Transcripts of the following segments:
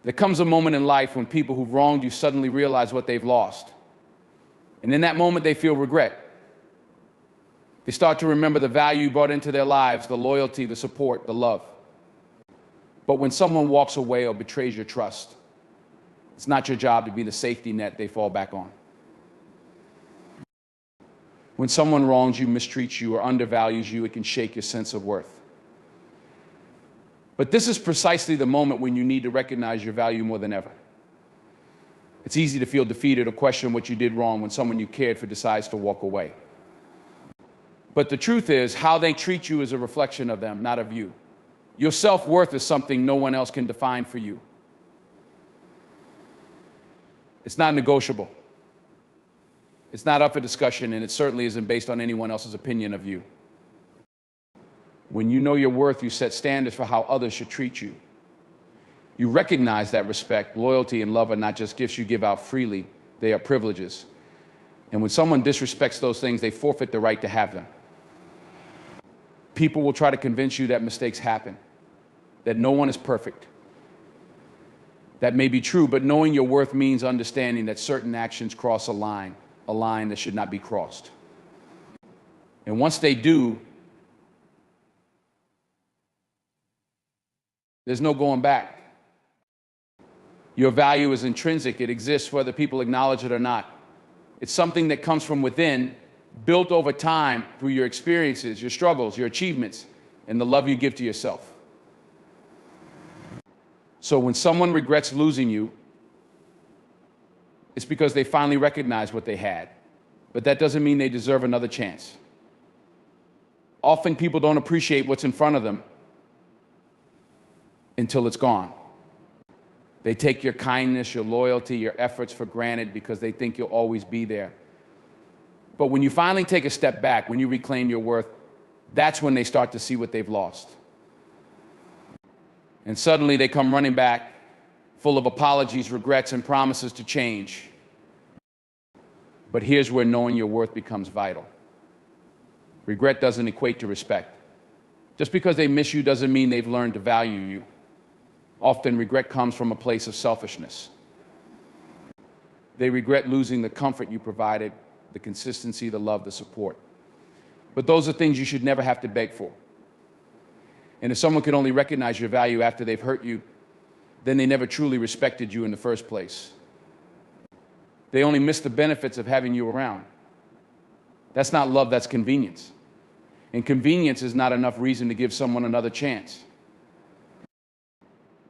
There comes a moment in life when people who've wronged you suddenly realize what they've lost. And in that moment, they feel regret. They start to remember the value you brought into their lives, the loyalty, the support, the love. But when someone walks away or betrays your trust, it's not your job to be the safety net they fall back on. When someone wrongs you, mistreats you, or undervalues you, it can shake your sense of worth. But this is precisely the moment when you need to recognize your value more than ever. It's easy to feel defeated or question what you did wrong when someone you cared for decides to walk away. But the truth is, how they treat you is a reflection of them, not of you. Your self-worth is something no one else can define for you. It's not negotiable. It's not up for discussion, and it certainly isn't based on anyone else's opinion of you. When you know your worth, you set standards for how others should treat you. You recognize that respect, loyalty, and love are not just gifts you give out freely, they are privileges. And when someone disrespects those things, they forfeit the right to have them. People will try to convince you that mistakes happen, that no one is perfect. That may be true, but knowing your worth means understanding that certain actions cross a line that should not be crossed. And once they do, there's no going back. Your value is intrinsic. It exists whether people acknowledge it or not. It's something that comes from within, built over time through your experiences, your struggles, your achievements, and the love you give to yourself. So when someone regrets losing you, it's because they finally recognize what they had. But that doesn't mean they deserve another chance. Often people don't appreciate what's in front of them until it's gone. They take your kindness, your loyalty, your efforts for granted because they think you'll always be there. But when you finally take a step back, when you reclaim your worth, that's when they start to see what they've lost. And suddenly they come running back, full of apologies, regrets, and promises to change. But here's where knowing your worth becomes vital. Regret doesn't equate to respect. Just because they miss you doesn't mean they've learned to value you. Often regret comes from a place of selfishness. They regret losing the comfort you provided, the consistency, the love, the support. But those are things you should never have to beg for. And if someone can only recognize your value after they've hurt you, then they never truly respected you in the first place. They only miss the benefits of having you around. That's not love, that's convenience. And convenience is not enough reason to give someone another chance.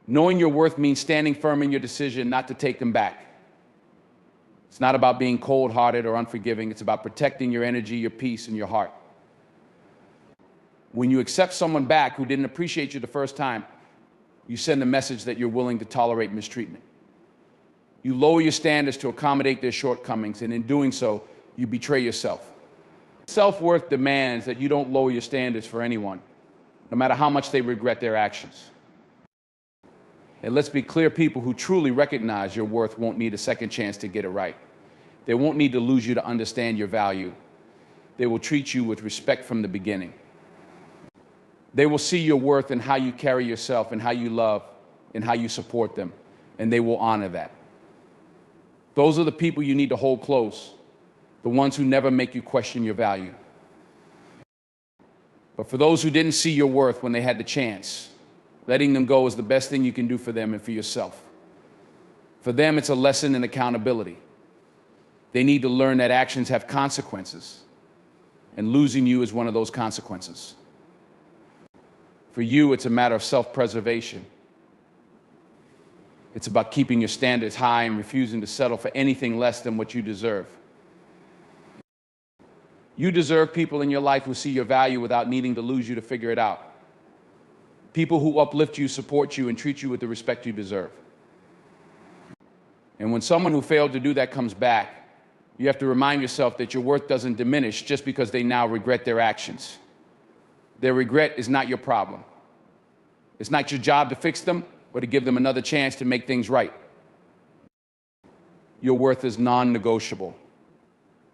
Knowing your worth means standing firm in your decision not to take them back. It's not about being cold-hearted or unforgiving. It's about protecting your energy, your peace, and your heart. When you accept someone back who didn't appreciate you the first time, you send a message that you're willing to tolerate mistreatment. You lower your standards to accommodate their shortcomings, and in doing so, you betray yourself. Self-worth demands that you don't lower your standards for anyone, no matter how much they regret their actions. And let's be clear, people who truly recognize your worth won't need a second chance to get it right. They won't need to lose you to understand your value. They will treat you with respect from the beginning. They will see your worth in how you carry yourself and how you love and how you support them, and they will honor that. Those are the people you need to hold close, the ones who never make you question your value. But for those who didn't see your worth when they had the chance, letting them go is the best thing you can do for them and for yourself. For them, it's a lesson in accountability. They need to learn that actions have consequences, and losing you is one of those consequences. For you, it's a matter of self-preservation. It's about keeping your standards high and refusing to settle for anything less than what you deserve. You deserve people in your life who see your value without needing to lose you to figure it out. People who uplift you, support you, and treat you with the respect you deserve. And when someone who failed to do that comes back, you have to remind yourself that your worth doesn't diminish just because they now regret their actions. Their regret is not your problem. It's not your job to fix them or to give them another chance to make things right. Your worth is non-negotiable.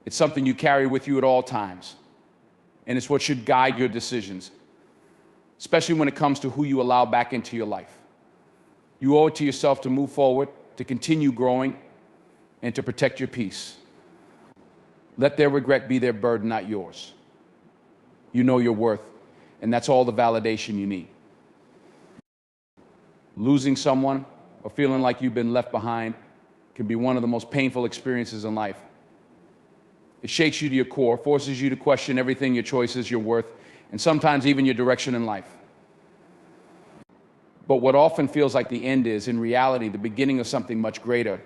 It's something you carry with you at all times. And it's what should guide your decisions, especially when it comes to who you allow back into your life. You owe it to yourself to move forward, to continue growing, and to protect your peace. Let their regret be their burden, not yours. You know your worth, and that's all the validation you need. Losing someone or feeling like you've been left behind can be one of the most painful experiences in life. It shakes you to your core, forces you to question everything, your choices, your worth, and sometimes even your direction in life. But what often feels like the end is, in reality, the beginning of something much greater.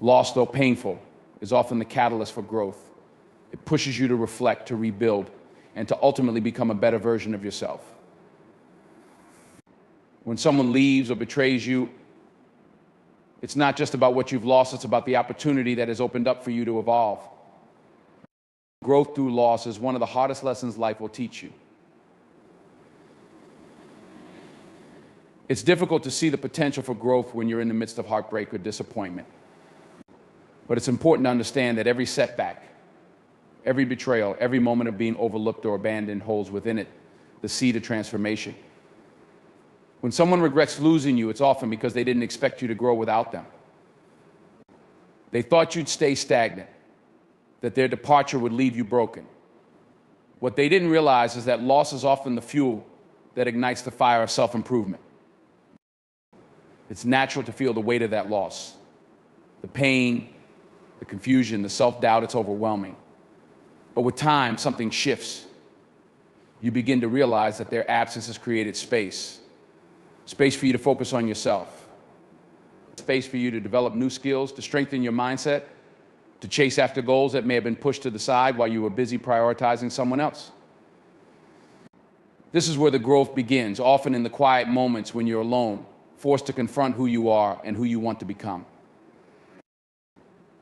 Loss, though painful, is often the catalyst for growth. It pushes you to reflect, to rebuild, and to ultimately become a better version of yourself. When someone leaves or betrays you, it's not just about what you've lost, it's about the opportunity that has opened up for you to evolve. Growth through loss is one of the hardest lessons life will teach you. It's difficult to see the potential for growth when you're in the midst of heartbreak or disappointment. But it's important to understand that every setback, every betrayal, every moment of being overlooked or abandoned holds within it the seed of transformation. When someone regrets losing you, it's often because they didn't expect you to grow without them. They thought you'd stay stagnant, that their departure would leave you broken. What they didn't realize is that loss is often the fuel that ignites the fire of self-improvement. It's natural to feel the weight of that loss, the pain, the confusion, the self-doubt. It's overwhelming. But with time, something shifts. You begin to realize that their absence has created space for you to focus on yourself, space for you to develop new skills, to strengthen your mindset, to chase after goals that may have been pushed to the side while you were busy prioritizing someone else. This is where the growth begins, often in the quiet moments when you're alone, forced to confront who you are and who you want to become.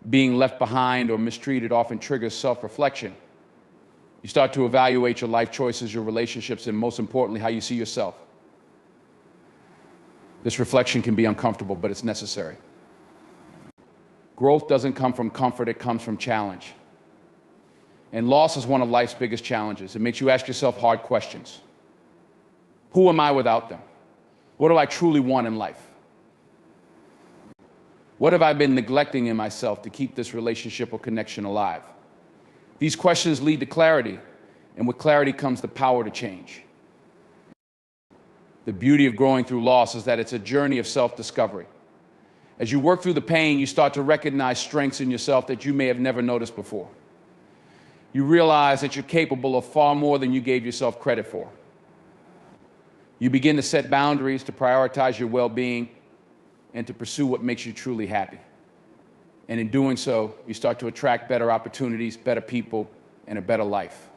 Being left behind or mistreated often triggers self-reflection. You start to evaluate your life choices, your relationships, and most importantly, how you see yourself. This reflection can be uncomfortable, but it's necessary. Growth doesn't come from comfort, it comes from challenge. And loss is one of life's biggest challenges. It makes you ask yourself hard questions. Who am I without them? What do I truly want in life? What have I been neglecting in myself to keep this relationship or connection alive? These questions lead to clarity, and with clarity comes the power to change. The beauty of growing through loss is that it's a journey of self-discovery. As you work through the pain, you start to recognize strengths in yourself that you may have never noticed before. You realize that you're capable of far more than you gave yourself credit for. You begin to set boundaries, to prioritize your well-being, and to pursue what makes you truly happy. And in doing so, you start to attract better opportunities, better people, and a better life.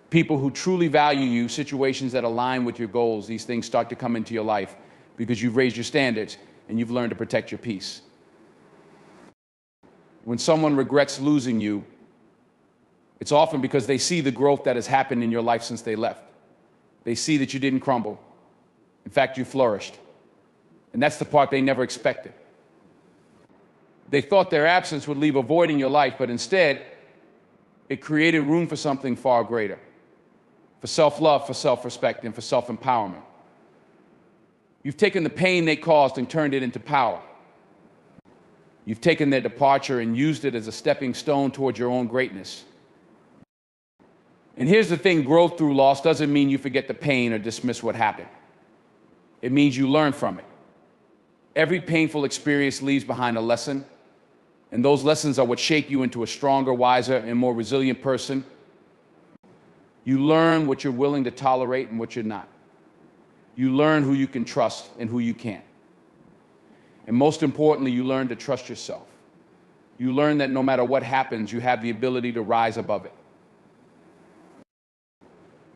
People who truly value you, situations that align with your goals, these things start to come into your life because you've raised your standards and you've learned to protect your peace. When someone regrets losing you, it's often because they see the growth that has happened in your life since they left. They see that you didn't crumble. In fact, you flourished. And that's the part they never expected. They thought their absence would leave a void in your life, but instead, it created room for something far greater. For self-love, for self-respect, and for self-empowerment. You've taken the pain they caused and turned it into power. You've taken their departure and used it as a stepping stone towards your own greatness. And here's the thing, growth through loss doesn't mean you forget the pain or dismiss what happened. It means you learn from it. Every painful experience leaves behind a lesson, and those lessons are what shape you into a stronger, wiser, and more resilient person. You learn what you're willing to tolerate and what you're not. You learn who you can trust and who you can't. And most importantly, you learn to trust yourself. You learn that no matter what happens, you have the ability to rise above it.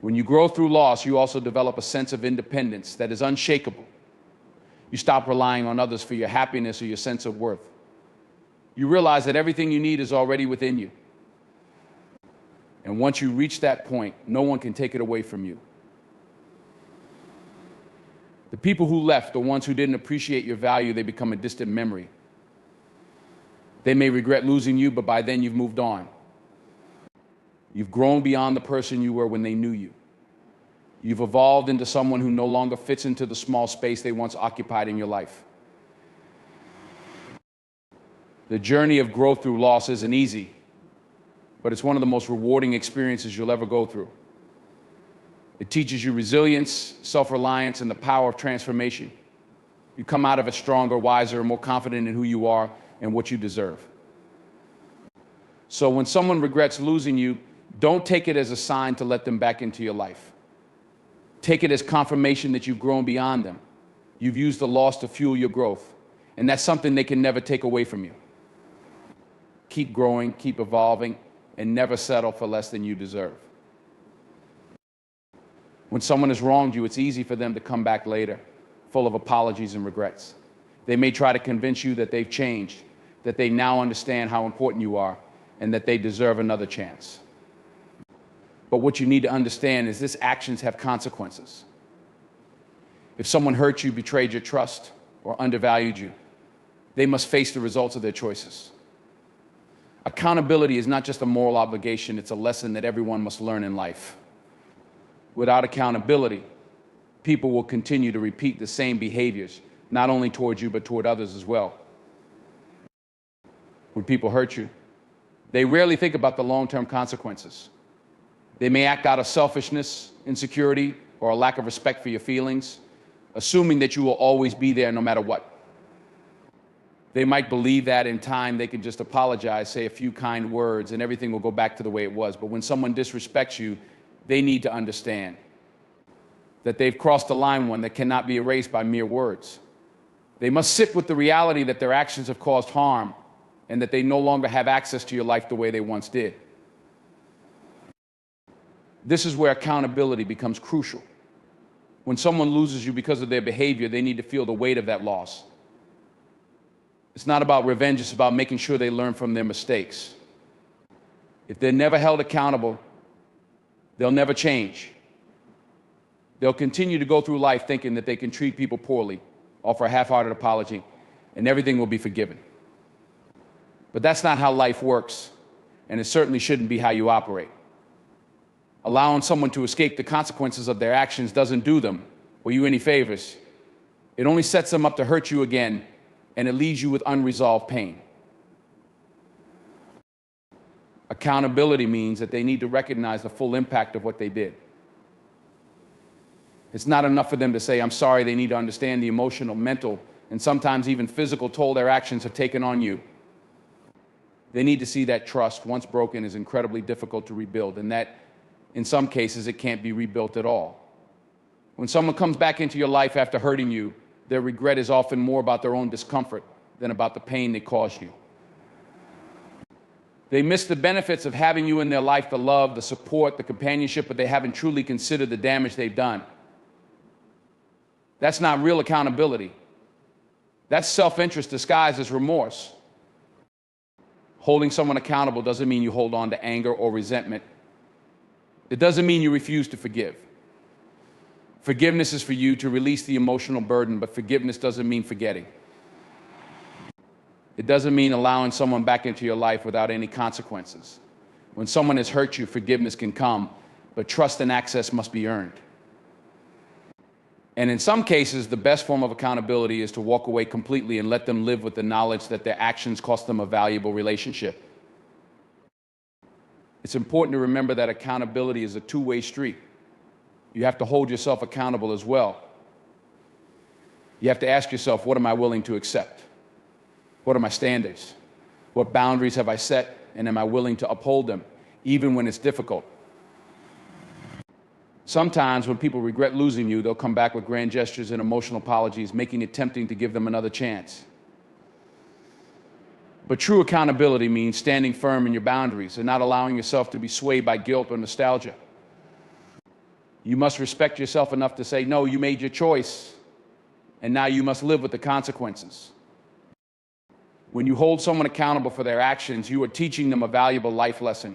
When you grow through loss, you also develop a sense of independence that is unshakable. You stop relying on others for your happiness or your sense of worth. You realize that everything you need is already within you. And once you reach that point, no one can take it away from you. The people who left, the ones who didn't appreciate your value, they become a distant memory. They may regret losing you, but by then you've moved on. You've grown beyond the person you were when they knew you. You've evolved into someone who no longer fits into the small space they once occupied in your life. The journey of growth through loss isn't easy, but it's one of the most rewarding experiences you'll ever go through. It teaches you resilience, self-reliance, and the power of transformation. You come out of it stronger, wiser, and more confident in who you are and what you deserve. So when someone regrets losing you, don't take it as a sign to let them back into your life. Take it as confirmation that you've grown beyond them. You've used the loss to fuel your growth, and that's something they can never take away from you. Keep growing, keep evolving, and never settle for less than you deserve. When someone has wronged you, it's easy for them to come back later, full of apologies and regrets. They may try to convince you that they've changed, that they now understand how important you are, and that they deserve another chance. But what you need to understand is these actions have consequences. If someone hurt you, betrayed your trust, or undervalued you, they must face the results of their choices. Accountability is not just a moral obligation, it's a lesson that everyone must learn in life. Without accountability, people will continue to repeat the same behaviors, not only towards you, but toward others as well. When people hurt you, they rarely think about the long-term consequences. They may act out of selfishness, insecurity, or a lack of respect for your feelings, assuming that you will always be there no matter what. They might believe that in time they can just apologize, say a few kind words, and everything will go back to the way it was. But when someone disrespects you, they need to understand that they've crossed a line that cannot be erased by mere words. They must sit with the reality that their actions have caused harm and that they no longer have access to your life the way they once did. This is where accountability becomes crucial. When someone loses you because of their behavior, they need to feel the weight of that loss. It's not about revenge, it's about making sure they learn from their mistakes. If they're never held accountable, they'll never change. They'll continue to go through life thinking that they can treat people poorly, offer a half-hearted apology, and everything will be forgiven. But that's not how life works, and it certainly shouldn't be how you operate. Allowing someone to escape the consequences of their actions doesn't do them or you any favors. It only sets them up to hurt you again, and it leaves you with unresolved pain. Accountability means that they need to recognize the full impact of what they did. It's not enough for them to say, I'm sorry. They need to understand the emotional, mental, and sometimes even physical toll their actions have taken on you. They need to see that trust, once broken, is incredibly difficult to rebuild, and that in some cases it can't be rebuilt at all. When someone comes back into your life after hurting you, their regret is often more about their own discomfort than about the pain they caused you. They miss the benefits of having you in their life, the love, the support, the companionship, but they haven't truly considered the damage they've done. That's not real accountability. That's self-interest disguised as remorse. Holding someone accountable doesn't mean you hold on to anger or resentment. It doesn't mean you refuse to forgive. Forgiveness is for you to release the emotional burden, but forgiveness doesn't mean forgetting. It doesn't mean allowing someone back into your life without any consequences. When someone has hurt you, forgiveness can come, but trust and access must be earned. And in some cases, the best form of accountability is to walk away completely and let them live with the knowledge that their actions cost them a valuable relationship. It's important to remember that accountability is a two-way street. You have to hold yourself accountable as well. You have to ask yourself, what am I willing to accept? What are my standards? What boundaries have I set, and am I willing to uphold them, even when it's difficult? Sometimes when people regret losing you, they'll come back with grand gestures and emotional apologies, making it tempting to give them another chance. But true accountability means standing firm in your boundaries and not allowing yourself to be swayed by guilt or nostalgia. You must respect yourself enough to say, no, you made your choice, and now you must live with the consequences. When you hold someone accountable for their actions, you are teaching them a valuable life lesson.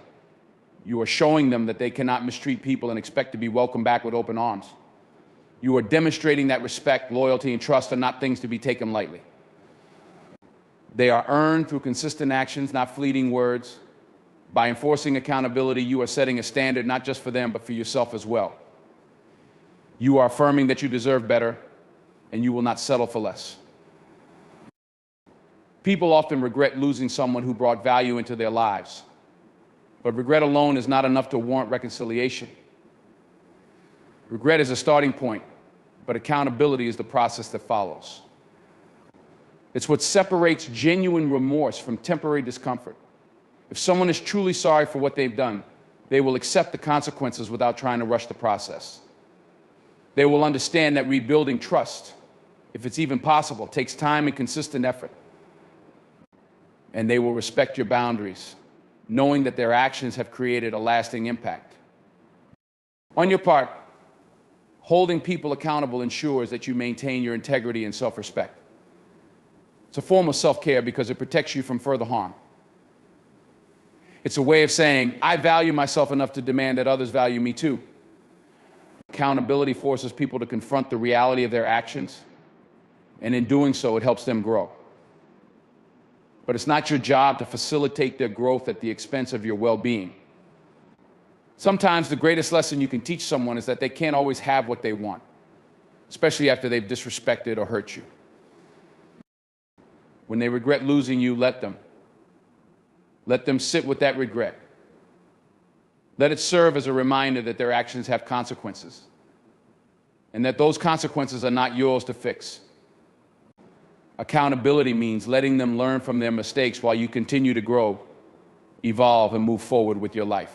You are showing them that they cannot mistreat people and expect to be welcomed back with open arms. You are demonstrating that respect, loyalty, and trust are not things to be taken lightly. They are earned through consistent actions, not fleeting words. By enforcing accountability, you are setting a standard not just for them, but for yourself as well. You are affirming that you deserve better, and you will not settle for less. People often regret losing someone who brought value into their lives. But regret alone is not enough to warrant reconciliation. Regret is a starting point, but accountability is the process that follows. It's what separates genuine remorse from temporary discomfort. If someone is truly sorry for what they've done, they will accept the consequences without trying to rush the process. They will understand that rebuilding trust, if it's even possible, takes time and consistent effort. And they will respect your boundaries, knowing that their actions have created a lasting impact. On your part, holding people accountable ensures that you maintain your integrity and self-respect. It's a form of self-care because it protects you from further harm. It's a way of saying, I value myself enough to demand that others value me too. Accountability forces people to confront the reality of their actions, and in doing so, it helps them grow. But it's not your job to facilitate their growth at the expense of your well-being. Sometimes the greatest lesson you can teach someone is that they can't always have what they want, especially after they've disrespected or hurt you. When they regret losing you, let them. Let them sit with that regret. Let it serve as a reminder that their actions have consequences, and that those consequences are not yours to fix. Accountability means letting them learn from their mistakes while you continue to grow, evolve, and move forward with your life.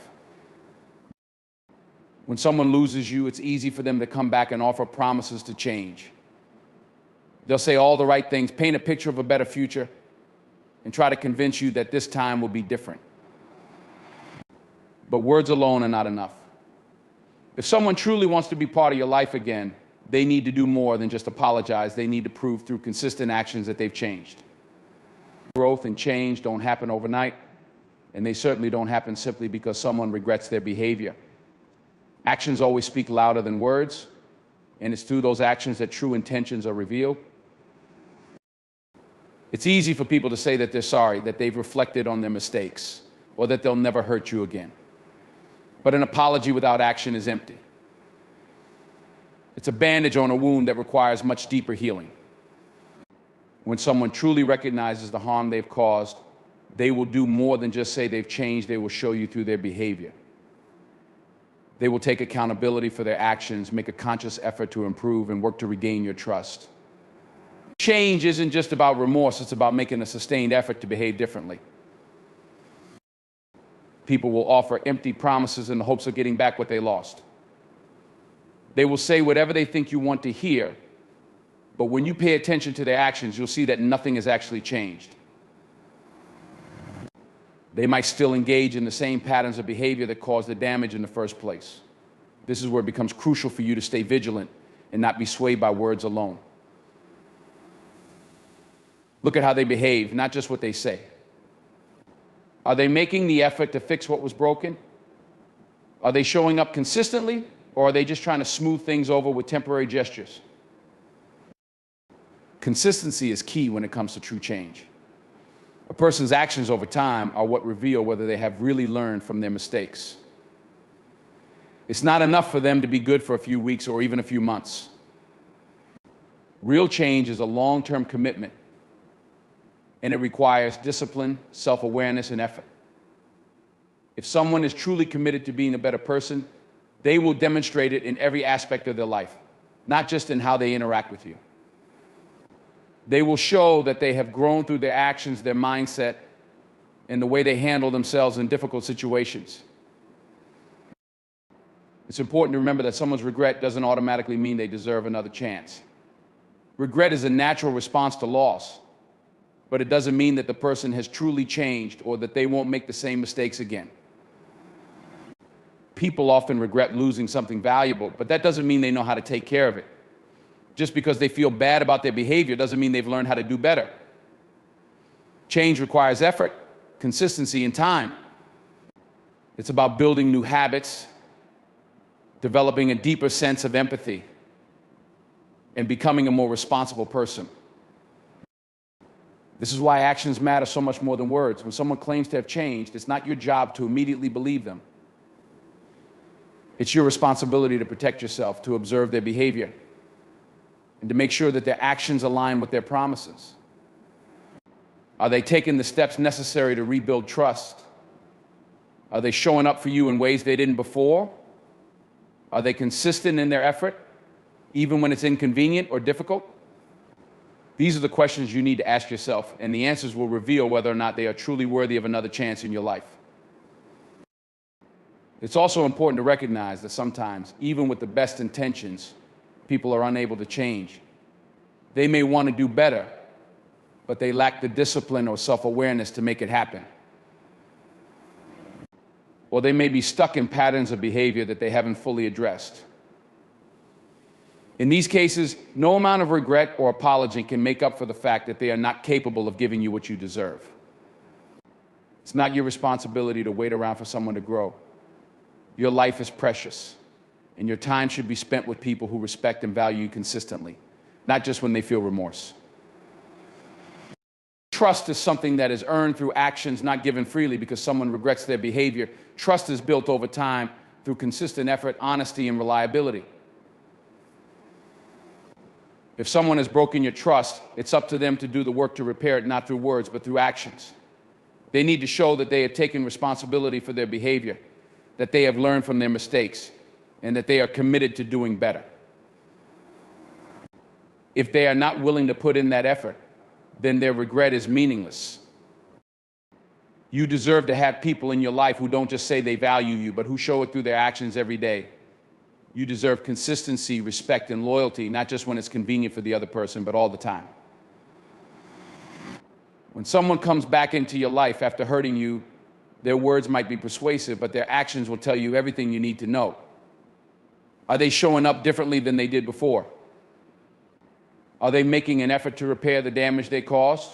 When someone loses you, it's easy for them to come back and offer promises to change. They'll say all the right things, paint a picture of a better future, and try to convince you that this time will be different. But words alone are not enough. If someone truly wants to be part of your life again, they need to do more than just apologize. They need to prove through consistent actions that they've changed. Growth and change don't happen overnight, and they certainly don't happen simply because someone regrets their behavior. Actions always speak louder than words, and it's through those actions that true intentions are revealed. It's easy for people to say that they're sorry, that they've reflected on their mistakes, or that they'll never hurt you again. But an apology without action is empty. It's a bandage on a wound that requires much deeper healing. When someone truly recognizes the harm they've caused, they will do more than just say they've changed. They will show you through their behavior. They will take accountability for their actions, make a conscious effort to improve, and work to regain your trust. Change isn't just about remorse, it's about making a sustained effort to behave differently. People will offer empty promises in the hopes of getting back what they lost. They will say whatever they think you want to hear, but when you pay attention to their actions, you'll see that nothing has actually changed. They might still engage in the same patterns of behavior that caused the damage in the first place. This is where it becomes crucial for you to stay vigilant and not be swayed by words alone. Look at how they behave, not just what they say. Are they making the effort to fix what was broken? Are they showing up consistently, or are they just trying to smooth things over with temporary gestures? Consistency is key when it comes to true change. A person's actions over time are what reveal whether they have really learned from their mistakes. It's not enough for them to be good for a few weeks or even a few months. Real change is a long-term commitment, and it requires discipline, self-awareness, and effort. If someone is truly committed to being a better person, they will demonstrate it in every aspect of their life, not just in how they interact with you. They will show that they have grown through their actions, their mindset, and the way they handle themselves in difficult situations. It's important to remember that someone's regret doesn't automatically mean they deserve another chance. Regret is a natural response to loss, but it doesn't mean that the person has truly changed or that they won't make the same mistakes again. People often regret losing something valuable, but that doesn't mean they know how to take care of it. Just because they feel bad about their behavior doesn't mean they've learned how to do better. Change requires effort, consistency, and time. It's about building new habits, developing a deeper sense of empathy, and becoming a more responsible person. This is why actions matter so much more than words. When someone claims to have changed, it's not your job to immediately believe them. It's your responsibility to protect yourself, to observe their behavior, and to make sure that their actions align with their promises. Are they taking the steps necessary to rebuild trust? Are they showing up for you in ways they didn't before? Are they consistent in their effort, even when it's inconvenient or difficult? These are the questions you need to ask yourself, and the answers will reveal whether or not they are truly worthy of another chance in your life. It's also important to recognize that sometimes, even with the best intentions, people are unable to change. They may want to do better, but they lack the discipline or self-awareness to make it happen. Or they may be stuck in patterns of behavior that they haven't fully addressed. In these cases, no amount of regret or apology can make up for the fact that they are not capable of giving you what you deserve. It's not your responsibility to wait around for someone to grow. Your life is precious, and your time should be spent with people who respect and value you consistently, not just when they feel remorse. Trust is something that is earned through actions not given freely because someone regrets their behavior. Trust is built over time through consistent effort, honesty, and reliability. If someone has broken your trust, it's up to them to do the work to repair it, not through words, but through actions. They need to show that they have taken responsibility for their behavior, that they have learned from their mistakes, and that they are committed to doing better. If they are not willing to put in that effort, then their regret is meaningless. You deserve to have people in your life who don't just say they value you, but who show it through their actions every day. You deserve consistency, respect, and loyalty, not just when it's convenient for the other person, but all the time. When someone comes back into your life after hurting you, their words might be persuasive, but their actions will tell you everything you need to know. Are they showing up differently than they did before? Are they making an effort to repair the damage they caused?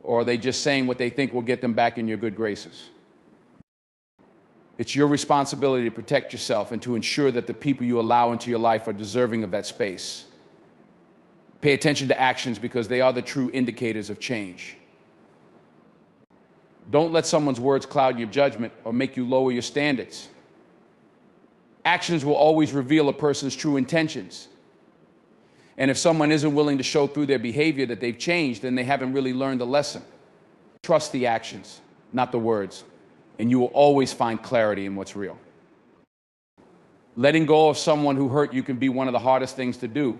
Or are they just saying what they think will get them back in your good graces? It's your responsibility to protect yourself and to ensure that the people you allow into your life are deserving of that space. Pay attention to actions because they are the true indicators of change. Don't let someone's words cloud your judgment or make you lower your standards. Actions will always reveal a person's true intentions. And if someone isn't willing to show through their behavior that they've changed, then they haven't really learned the lesson. Trust the actions, not the words, and you will always find clarity in what's real. Letting go of someone who hurt you can be one of the hardest things to do,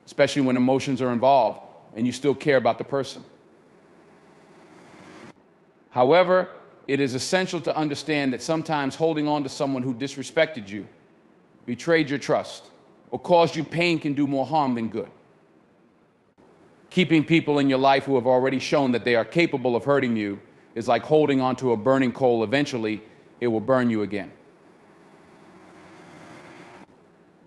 especially when emotions are involved and you still care about the person. However, it is essential to understand that sometimes holding on to someone who disrespected you, betrayed your trust, or caused you pain can do more harm than good. Keeping people in your life who have already shown that they are capable of hurting you is like holding onto a burning coal. Eventually, it will burn you again.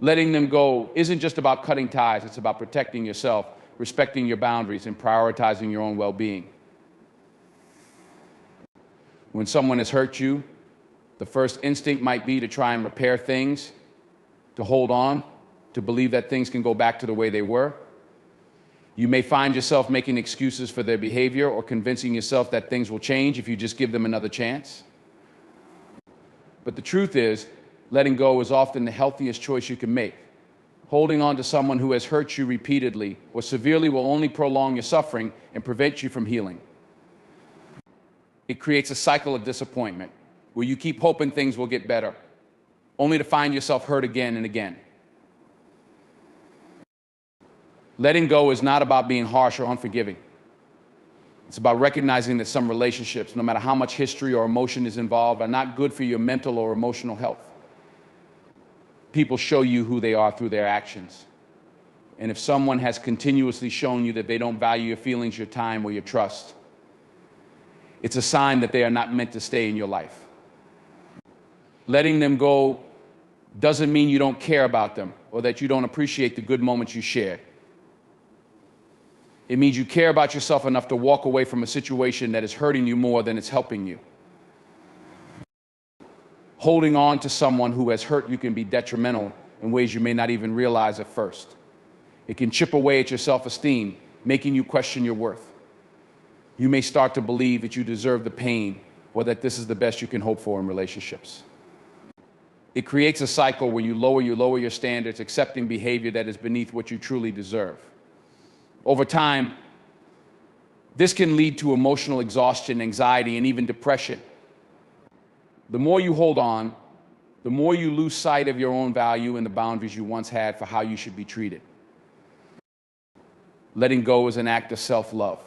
Letting them go isn't just about cutting ties, it's about protecting yourself, respecting your boundaries, and prioritizing your own well-being. When someone has hurt you, the first instinct might be to try and repair things, to hold on, to believe that things can go back to the way they were. You may find yourself making excuses for their behavior or convincing yourself that things will change if you just give them another chance. But the truth is, letting go is often the healthiest choice you can make. Holding on to someone who has hurt you repeatedly or severely will only prolong your suffering and prevent you from healing. It creates a cycle of disappointment where you keep hoping things will get better, only to find yourself hurt again and again. Letting go is not about being harsh or unforgiving. It's about recognizing that some relationships, no matter how much history or emotion is involved, are not good for your mental or emotional health. People show you who they are through their actions. And if someone has continuously shown you that they don't value your feelings, your time, or your trust, it's a sign that they are not meant to stay in your life. Letting them go doesn't mean you don't care about them or that you don't appreciate the good moments you shared. It means you care about yourself enough to walk away from a situation that is hurting you more than it's helping you. Holding on to someone who has hurt you can be detrimental in ways you may not even realize at first. It can chip away at your self-esteem, making you question your worth. You may start to believe that you deserve the pain or that this is the best you can hope for in relationships. It creates a cycle where you lower your standards, accepting behavior that is beneath what you truly deserve. Over time, this can lead to emotional exhaustion, anxiety, and even depression. The more you hold on, the more you lose sight of your own value and the boundaries you once had for how you should be treated. Letting go is an act of self-love.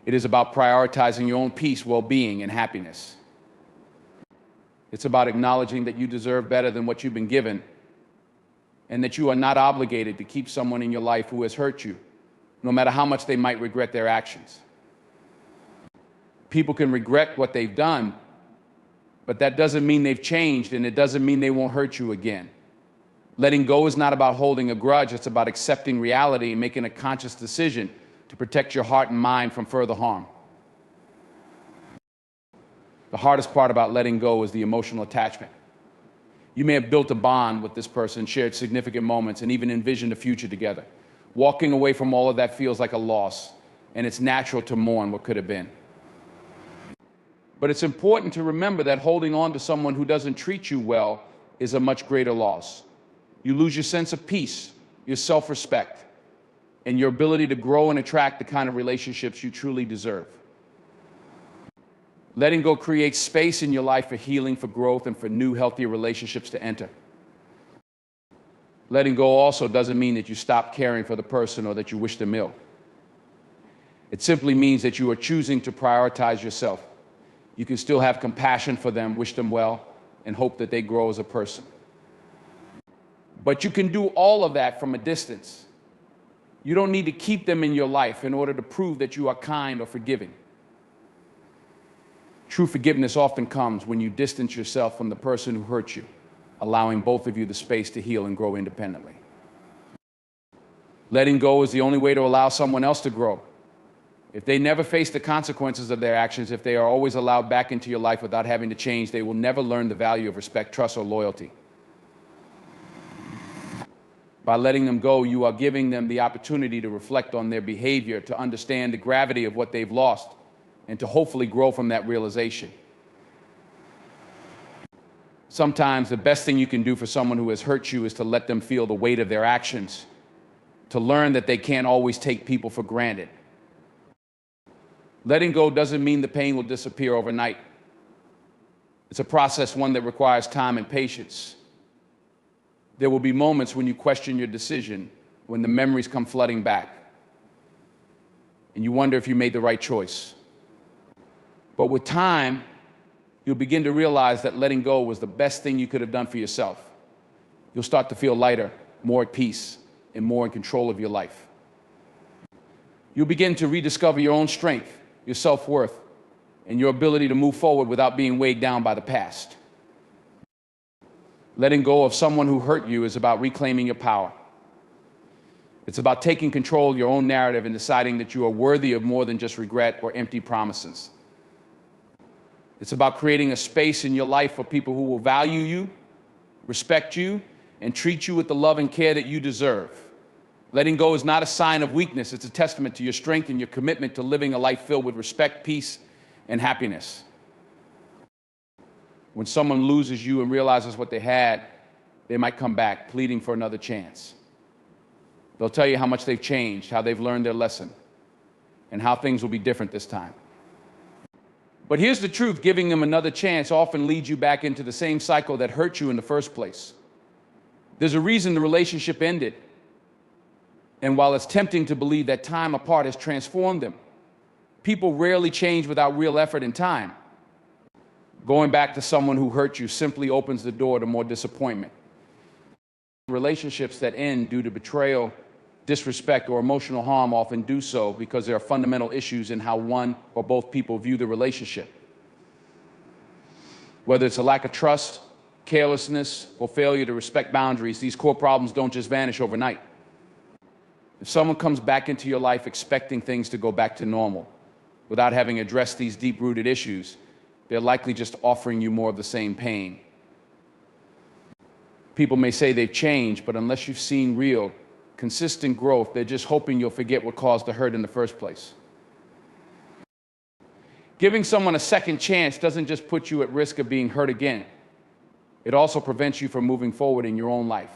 It is about prioritizing your own peace, well-being, and happiness. It's about acknowledging that you deserve better than what you've been given, and that you are not obligated to keep someone in your life who has hurt you, no matter how much they might regret their actions. People can regret what they've done, but that doesn't mean they've changed, and it doesn't mean they won't hurt you again. Letting go is not about holding a grudge. It's about accepting reality and making a conscious decision to protect your heart and mind from further harm. The hardest part about letting go is the emotional attachment. You may have built a bond with this person, shared significant moments, and even envisioned a future together. Walking away from all of that feels like a loss, and it's natural to mourn what could have been. But it's important to remember that holding on to someone who doesn't treat you well is a much greater loss. You lose your sense of peace, your self-respect, and your ability to grow and attract the kind of relationships you truly deserve. Letting go creates space in your life for healing, for growth, and for new, healthier relationships to enter. Letting go also doesn't mean that you stop caring for the person or that you wish them ill. It simply means that you are choosing to prioritize yourself. You can still have compassion for them, wish them well, and hope that they grow as a person. But you can do all of that from a distance. You don't need to keep them in your life in order to prove that you are kind or forgiving. True forgiveness often comes when you distance yourself from the person who hurt you, allowing both of you the space to heal and grow independently. Letting go is the only way to allow someone else to grow. If they never face the consequences of their actions, if they are always allowed back into your life without having to change, they will never learn the value of respect, trust, or loyalty. By letting them go, you are giving them the opportunity to reflect on their behavior, to understand the gravity of what they've lost, and to hopefully grow from that realization. Sometimes the best thing you can do for someone who has hurt you is to let them feel the weight of their actions, to learn that they can't always take people for granted. Letting go doesn't mean the pain will disappear overnight. It's a process, one that requires time and patience. There will be moments when you question your decision, when the memories come flooding back, and you wonder if you made the right choice. But with time, you'll begin to realize that letting go was the best thing you could have done for yourself. You'll start to feel lighter, more at peace, and more in control of your life. You'll begin to rediscover your own strength, your self-worth, and your ability to move forward without being weighed down by the past. Letting go of someone who hurt you is about reclaiming your power. It's about taking control of your own narrative and deciding that you are worthy of more than just regret or empty promises. It's about creating a space in your life for people who will value you, respect you, and treat you with the love and care that you deserve. Letting go is not a sign of weakness. It's a testament to your strength and your commitment to living a life filled with respect, peace, and happiness. When someone loses you and realizes what they had, they might come back pleading for another chance. They'll tell you how much they've changed, how they've learned their lesson, and how things will be different this time. But here's the truth, giving them another chance often leads you back into the same cycle that hurt you in the first place. There's a reason the relationship ended. And while it's tempting to believe that time apart has transformed them, people rarely change without real effort and time. Going back to someone who hurt you simply opens the door to more disappointment. Relationships that end due to betrayal, disrespect, or emotional harm often do so because there are fundamental issues in how one or both people view the relationship. Whether it's a lack of trust, carelessness, or failure to respect boundaries, these core problems don't just vanish overnight. If someone comes back into your life expecting things to go back to normal without having addressed these deep-rooted issues, they're likely just offering you more of the same pain. People may say they've changed, but unless you've seen real, consistent growth, they're just hoping you'll forget what caused the hurt in the first place. Giving someone a second chance doesn't just put you at risk of being hurt again. It also prevents you from moving forward in your own life.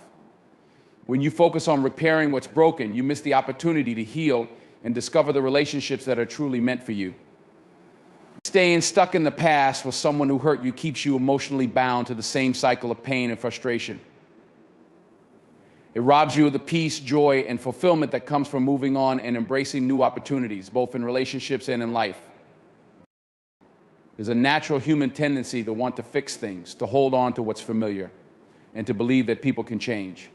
When you focus on repairing what's broken, you miss the opportunity to heal and discover the relationships that are truly meant for you. Staying stuck in the past with someone who hurt you keeps you emotionally bound to the same cycle of pain and frustration. It robs you of the peace, joy, and fulfillment that comes from moving on and embracing new opportunities, both in relationships and in life. There's a natural human tendency to want to fix things, to hold on to what's familiar, and to believe that people can change.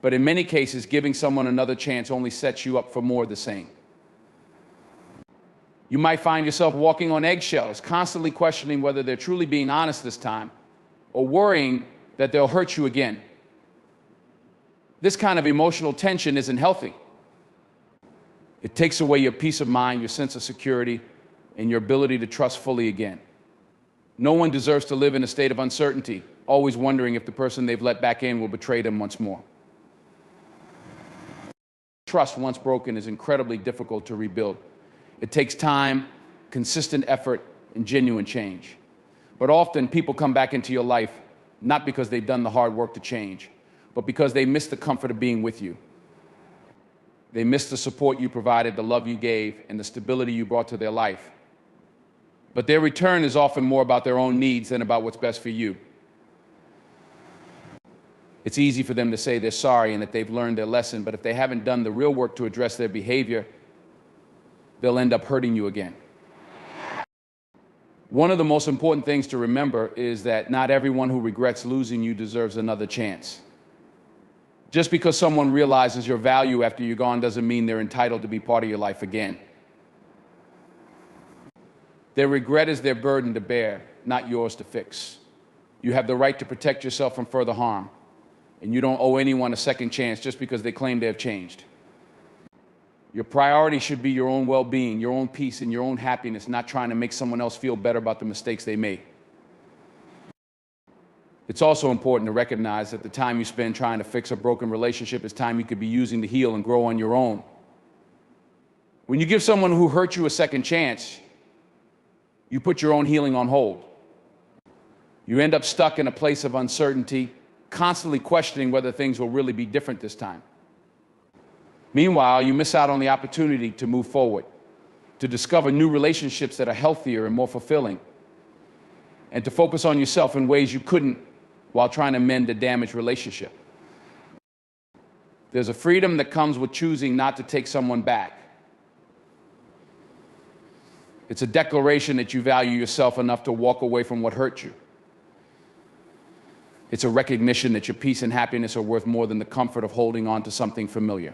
But in many cases, giving someone another chance only sets you up for more of the same. You might find yourself walking on eggshells, constantly questioning whether they're truly being honest this time, or worrying that they'll hurt you again. This kind of emotional tension isn't healthy. It takes away your peace of mind, your sense of security, and your ability to trust fully again. No one deserves to live in a state of uncertainty, always wondering if the person they've let back in will betray them once more. Trust, once broken, is incredibly difficult to rebuild. It takes time, consistent effort, and genuine change. But often people come back into your life not because they've done the hard work to change, but because they miss the comfort of being with you. They miss the support you provided, the love you gave, and the stability you brought to their life. But their return is often more about their own needs than about what's best for you. It's easy for them to say they're sorry and that they've learned their lesson, but if they haven't done the real work to address their behavior, they'll end up hurting you again. One of the most important things to remember is that not everyone who regrets losing you deserves another chance. Just because someone realizes your value after you're gone doesn't mean they're entitled to be part of your life again. Their regret is their burden to bear, not yours to fix. You have the right to protect yourself from further harm, and you don't owe anyone a second chance just because they claim they have changed. Your priority should be your own well-being, your own peace, and your own happiness, not trying to make someone else feel better about the mistakes they made. It's also important to recognize that the time you spend trying to fix a broken relationship is time you could be using to heal and grow on your own. When you give someone who hurt you a second chance, you put your own healing on hold. You end up stuck in a place of uncertainty, constantly questioning whether things will really be different this time. Meanwhile, you miss out on the opportunity to move forward, to discover new relationships that are healthier and more fulfilling, and to focus on yourself in ways you couldn't while trying to mend a damaged relationship. There's a freedom that comes with choosing not to take someone back. It's a declaration that you value yourself enough to walk away from what hurt you. It's a recognition that your peace and happiness are worth more than the comfort of holding on to something familiar.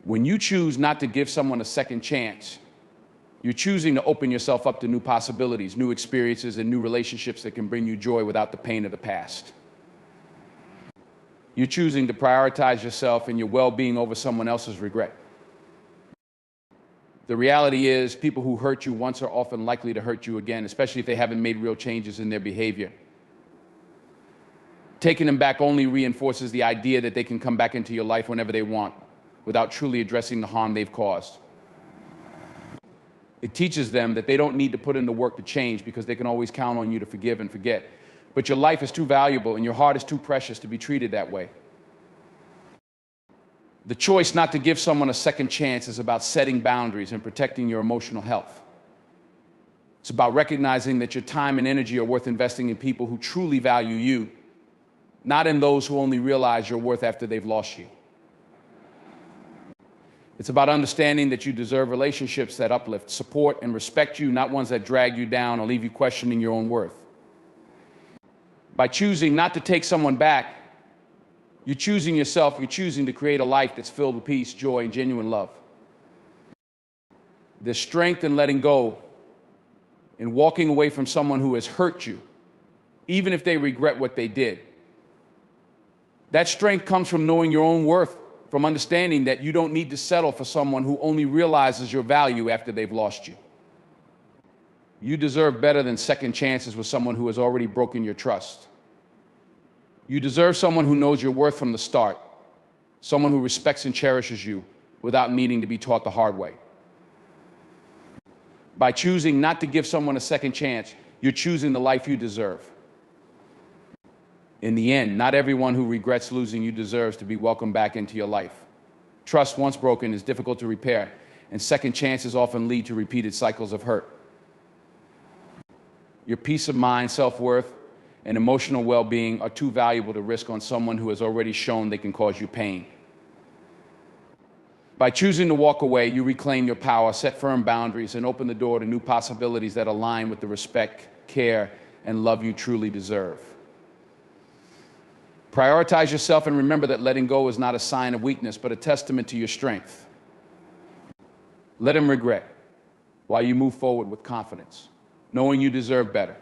When you choose not to give someone a second chance, you're choosing to open yourself up to new possibilities, new experiences, and new relationships that can bring you joy without the pain of the past. You're choosing to prioritize yourself and your well-being over someone else's regret. The reality is, people who hurt you once are often likely to hurt you again, especially if they haven't made real changes in their behavior. Taking them back only reinforces the idea that they can come back into your life whenever they want, without truly addressing the harm they've caused. It teaches them that they don't need to put in the work to change because they can always count on you to forgive and forget. But your life is too valuable and your heart is too precious to be treated that way. The choice not to give someone a second chance is about setting boundaries and protecting your emotional health. It's about recognizing that your time and energy are worth investing in people who truly value you, not in those who only realize your worth after they've lost you. It's about understanding that you deserve relationships that uplift, support, and respect you, not ones that drag you down or leave you questioning your own worth. By choosing not to take someone back, you're choosing yourself, you're choosing to create a life that's filled with peace, joy, and genuine love. There's strength in letting go, in walking away from someone who has hurt you, even if they regret what they did. That strength comes from knowing your own worth, from understanding that you don't need to settle for someone who only realizes your value after they've lost you. You deserve better than second chances with someone who has already broken your trust. You deserve someone who knows your worth from the start, someone who respects and cherishes you without needing to be taught the hard way. By choosing not to give someone a second chance, You're choosing the life you deserve. In the end, not everyone who regrets losing you deserves to be welcomed back into your life. Trust, once broken, is difficult to repair, and second chances often lead to repeated cycles of hurt. Your peace of mind, self-worth, and emotional well-being are too valuable to risk on someone who has already shown they can cause you pain. By choosing to walk away, you reclaim your power, set firm boundaries, and open the door to new possibilities that align with the respect, care, and love you truly deserve. Prioritize yourself and remember that letting go is not a sign of weakness, but a testament to your strength. Let him regret while you move forward with confidence, knowing you deserve better.